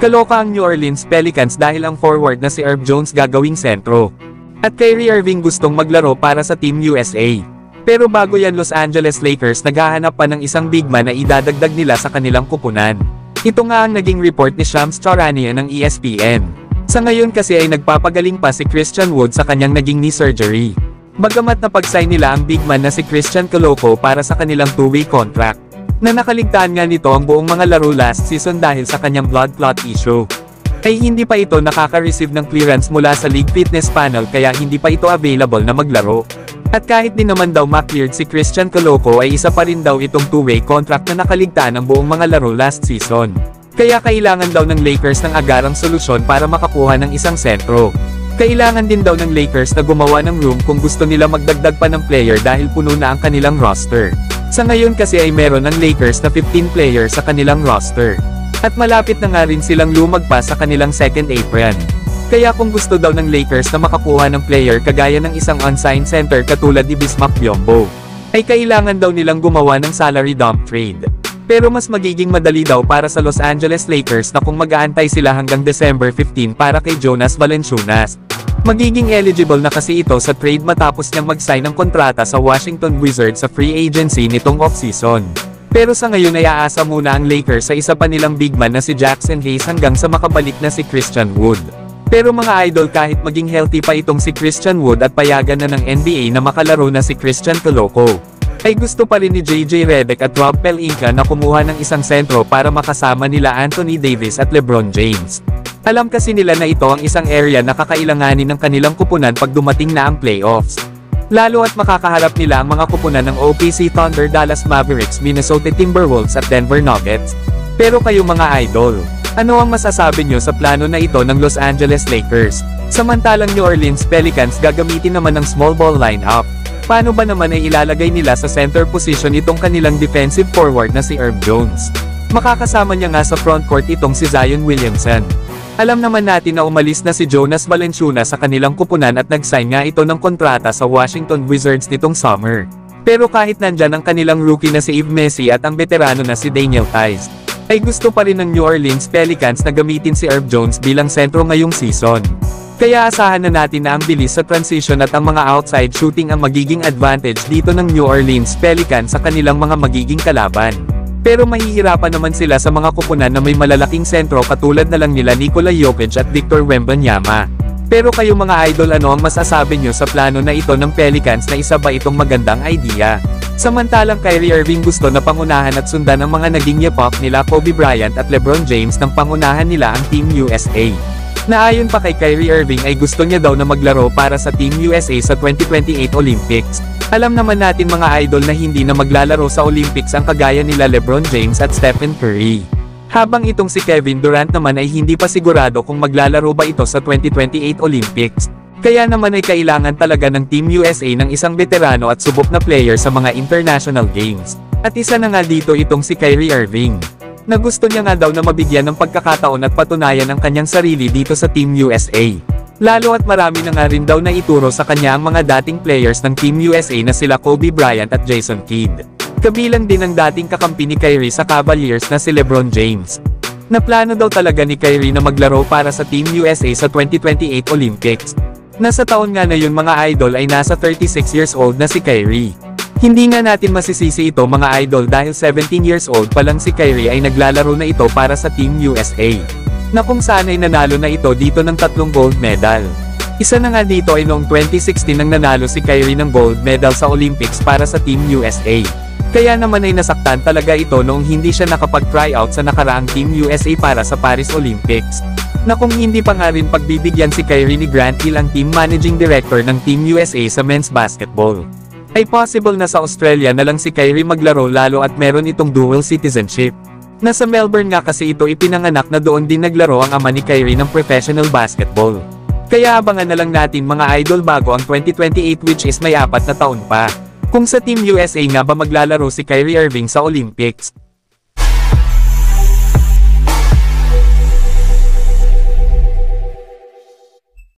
Kaloka ang New Orleans Pelicans dahil ang forward na si Herb Jones gagawing sentro. At Kyrie Irving gustong maglaro para sa Team USA. Pero bago yan, Los Angeles Lakers naghahanap pa ng isang big man na idadagdag nila sa kanilang kupunan. Ito nga ang naging report ni Shams Charania ng ESPN. Sa ngayon kasi ay nagpapagaling pa si Christian Wood sa kanyang naging knee surgery. Bagamat napag-sign nila ang big man na si Christian Koloko para sa kanilang 2-way contract, na nakaligtaan nga nito ang buong mga laro last season dahil sa kanyang blood clot issue, ay hindi pa ito nakaka-receive ng clearance mula sa league fitness panel kaya hindi pa ito available na maglaro. At kahit din naman daw ma-cleared si Christian Koloko ay isa pa rin daw itong 2-way contract na nakaligtaan ang buong mga laro last season. Kaya kailangan daw ng Lakers ng agarang solusyon para makakuha ng isang sentro. Kailangan din daw ng Lakers na gumawa ng room kung gusto nila magdagdag pa ng player dahil puno na ang kanilang roster. Sa ngayon kasi ay meron ng Lakers na 15 players sa kanilang roster. At malapit na nga rin silang lumagpas sa kanilang second apron. Kaya kung gusto daw ng Lakers na makakuha ng player kagaya ng isang unsigned center katulad ni Bismack Biyombo, ay kailangan daw nilang gumawa ng salary dump trade. Pero mas magiging madali daw para sa Los Angeles Lakers na kung mag-aantay sila hanggang December 15 para kay Jonas Valanciunas. Magiging eligible na kasi ito sa trade matapos niyang mag-sign ng kontrata sa Washington Wizards sa free agency nitong off-season. Pero sa ngayon ay aasa muna ang Lakers sa isa pa nilang big man na si Jackson Hayes hanggang sa makabalik na si Christian Wood. Pero mga idol, kahit maging healthy pa itong si Christian Wood at payagan na ng NBA na makalaro na si Christian Koloko, ay gusto pa rin ni JJ Redick at Rob Pelinka na kumuha ng isang sentro para makasama nila Anthony Davis at LeBron James. Alam kasi nila na ito ang isang area na kakailanganin ng kanilang kupunan pag dumating na ang playoffs. Lalo at makakaharap nila ang mga kupunan ng OKC Thunder, Dallas Mavericks, Minnesota Timberwolves at Denver Nuggets. Pero kayo mga idol, ano ang masasabi nyo sa plano na ito ng Los Angeles Lakers? Samantalang New Orleans Pelicans gagamitin naman ng small ball lineup. Paano ba naman ay ilalagay nila sa center position itong kanilang defensive forward na si Herb Jones? Makakasama niya nga sa frontcourt itong si Zion Williamson. Alam naman natin na umalis na si Jonas Valanciunas sa kanilang kupunan at nag-sign nga ito ng kontrata sa Washington Wizards nitong summer. Pero kahit nandyan ang kanilang rookie na si Yves Messi at ang veterano na si Daniel Theis, ay gusto pa rin ng New Orleans Pelicans na gamitin si Herb Jones bilang sentro ngayong season. Kaya asahan na natin na ang bilis sa transition at ang mga outside shooting ang magiging advantage dito ng New Orleans Pelicans sa kanilang mga magiging kalaban. Pero mahihirapan naman sila sa mga kupunan na may malalaking sentro katulad na lang nila Nikola Jokic at Victor Wembanyama. Pero kayo mga idol, ano ang masasabi nyo sa plano na ito ng Pelicans na isa ba itong magandang idea? Samantalang Kyrie Irving gusto na pangunahan at sundan ang mga naging yapak nila Kobe Bryant at LeBron James nang pangunahan nila ang Team USA. Na ayon pa kay Kyrie Irving ay gusto niya daw na maglaro para sa Team USA sa 2028 Olympics. Alam naman natin mga idol na hindi na maglalaro sa Olympics ang kagaya nila LeBron James at Stephen Curry. Habang itong si Kevin Durant naman ay hindi pa sigurado kung maglalaro ba ito sa 2028 Olympics. Kaya naman ay kailangan talaga ng Team USA ng isang veterano at subok na player sa mga international games. At isa na nga dito itong si Kyrie Irving, na gusto niya nga daw na mabigyan ng pagkakataon at patunayan ang kanyang sarili dito sa Team USA. Lalo at marami na nga rin daw na ituro sa kanya ang mga dating players ng Team USA na sila Kobe Bryant at Jason Kidd. Kabilang din ang dating kakampi ni Kyrie sa Cavaliers na si LeBron James. Naplano daw talaga ni Kyrie na maglaro para sa Team USA sa 2028 Olympics. Nasa taon nga na yun mga idol ay nasa 36 years old na si Kyrie. Hindi nga natin masisisi ito mga idol dahil 17 years old pa lang si Kyrie ay naglalaro na ito para sa Team USA. Na kung saan ay nanalo na ito dito ng 3 gold medal. Isa na nga dito ay noong 2016 nang nanalo si Kyrie ng gold medal sa Olympics para sa Team USA. Kaya naman ay nasaktan talaga ito noong hindi siya nakapag-tryout sa nakaraang Team USA para sa Paris Olympics. Na kung hindi pa nga rin pagbibigyan si Kyrie ni Grant Hill ang Team Managing Director ng Team USA sa men's basketball, ay possible na sa Australia na lang si Kyrie maglaro lalo at meron itong dual citizenship. Nasa Melbourne nga kasi ito ipinanganak na doon din naglaro ang ama ni Kyrie ng professional basketball. Kaya abangan na lang natin mga idol bago ang 2028 which is may 4 na taon pa. Kung sa Team USA nga ba maglalaro si Kyrie Irving sa Olympics.